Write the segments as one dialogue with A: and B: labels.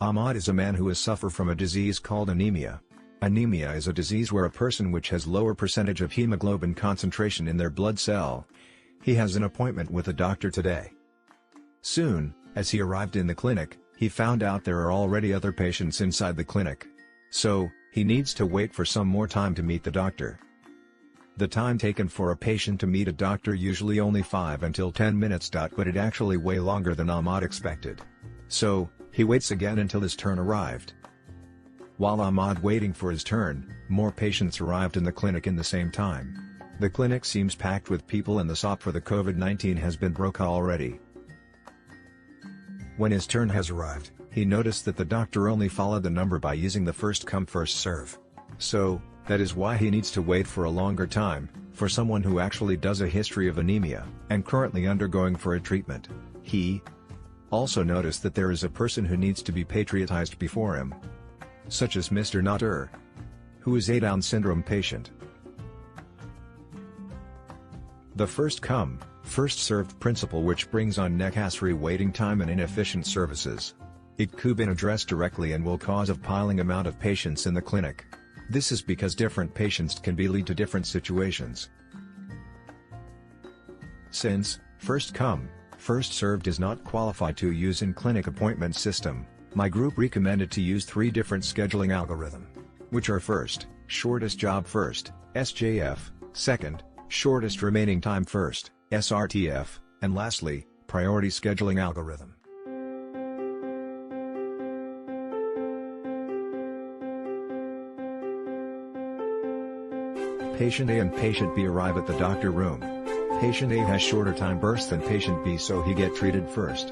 A: Ahmad is a man who has suffered from a disease called anemia. Anemia is a disease where a person which has lower percentage of hemoglobin concentration in their blood cell. He has an appointment with a doctor today. Soon, as he arrived in the clinic, he found out there are already other patients inside the clinic. So, he needs to wait for some more time to meet the doctor. The time taken for a patient to meet a doctor usually only 5 until 10 minutes. But it actually way longer than Ahmad expected. So, he waits again until his turn arrived. While Ahmad waiting for his turn, more patients arrived in the clinic in the same time. The clinic seems packed with people and the SOP for the COVID-19 has been broke already. When his turn has arrived, he noticed that the doctor only followed the number by using the first come first serve. So, that is why he needs to wait for a longer time, for someone who actually does a history of anemia, and currently undergoing for a treatment. He also noticed that there is a person who needs to be patriotized before him, such as Mr. Nader, who is a Down syndrome patient. The first come, first served principle which brings on necessary waiting time and inefficient services. It could be addressed directly and will cause of piling amount of patients in the clinic. This is because different patients can lead to different situations. Since first come, first served does not qualify to use in clinic appointment system, my group recommended to use 3 different scheduling algorithm, which are first, shortest job first, SJF, second, shortest remaining time first, srtf, and lastly, priority scheduling algorithm. Patient A and Patient B arrive at the doctor room. Patient A has shorter time burst than Patient B, so he get treated first.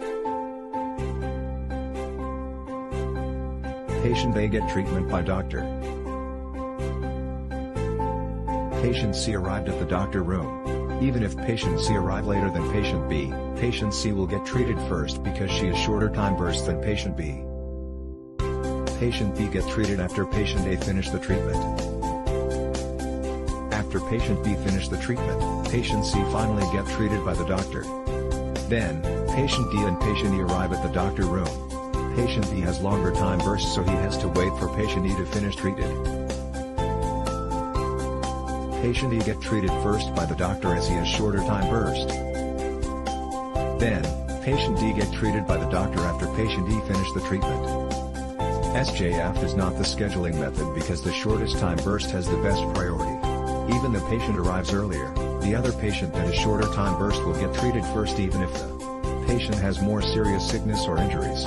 A: Patient A get treatment by doctor. Patient C arrived at the doctor room. Even if Patient C arrive later than Patient B, Patient C will get treated first because she has shorter time burst than Patient B. Patient B get treated after Patient A finish the treatment. After Patient B finish the treatment, Patient C finally get treated by the doctor. Then, Patient D and Patient E arrive at the doctor room. Patient B has longer time burst, so he has to wait for Patient E to finish treated. Patient E get treated first by the doctor as he has shorter time burst. Then, Patient D get treated by the doctor after Patient E finish the treatment. SJF is not the scheduling method because the shortest time burst has the best priority. Even the patient arrives earlier, the other patient that has shorter time burst will get treated first even if the patient has more serious sickness or injuries.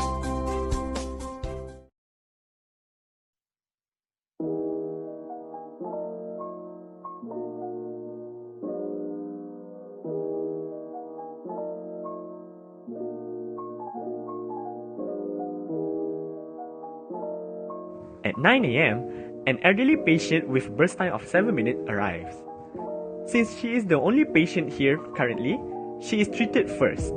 B: At 9 a.m., an elderly patient with burst time of 7 minutes arrives. Since she is the only patient here currently, she is treated first.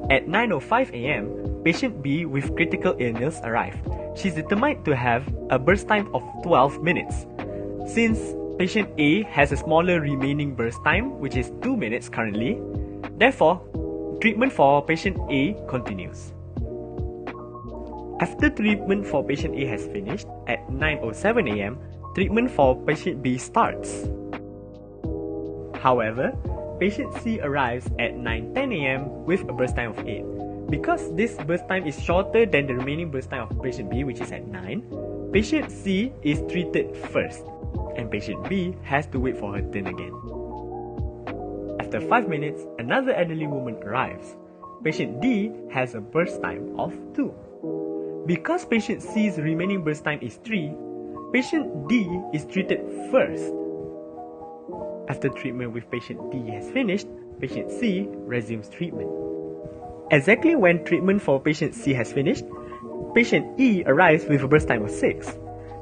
B: At 9:05 a.m., patient B with critical illness arrived. She is determined to have a burst time of 12 minutes. Since patient A has a smaller remaining burst time, which is 2 minutes currently, therefore, treatment for patient A continues. After treatment for patient A has finished, at 9:07 a.m., treatment for patient B starts. However, patient C arrives at 9:10 a.m. with a burst time of 8. Because this burst time is shorter than the remaining burst time of patient B, which is at 9, patient C is treated first, and patient B has to wait for her turn again. After 5 minutes, another elderly woman arrives. Patient D has a burst time of 2. Because patient C's remaining burst time is 3, patient D is treated first. After treatment with patient D has finished, patient C resumes treatment. Exactly when treatment for patient C has finished, patient E arrives with a burst time of 6.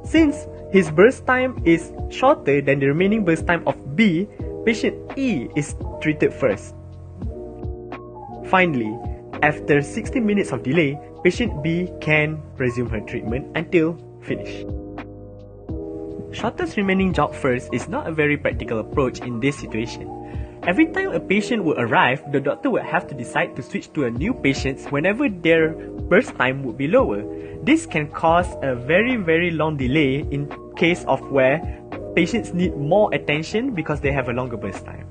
B: Since his burst time is shorter than the remaining burst time of B, patient E is treated first. Finally, after 60 minutes of delay, patient B can resume her treatment until finish. Shortest remaining job first is not a very practical approach in this situation. Every time a patient will arrive, the doctor will have to decide to switch to a new patient whenever their burst time would be lower. This can cause a very long delay in case of where patients need more attention because they have a longer burst time.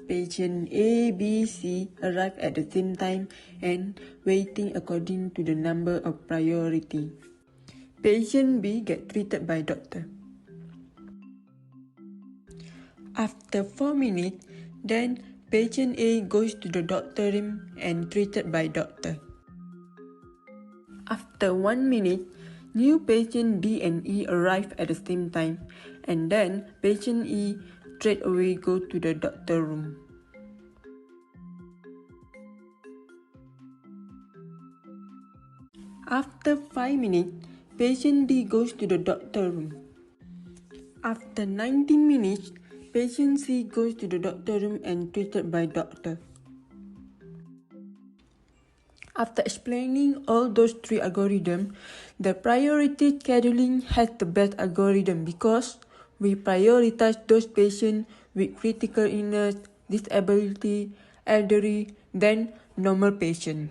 C: Patient A, B, C arrive at the same time and waiting according to the number of priority. Patient B get treated by doctor. After 4 minutes, then patient A goes to the doctor room and treated by doctor. After 1 minute, new patient D and E arrive at the same time, and then patient E straight away go to the doctor room. After 5 minutes, patient D goes to the doctor room. After 19 minutes, patient C goes to the doctor room and treated by doctor. After explaining all those 3 algorithms, the priority scheduling has the best algorithm because we prioritize those patients with critical illness, disability, elderly, than normal patients.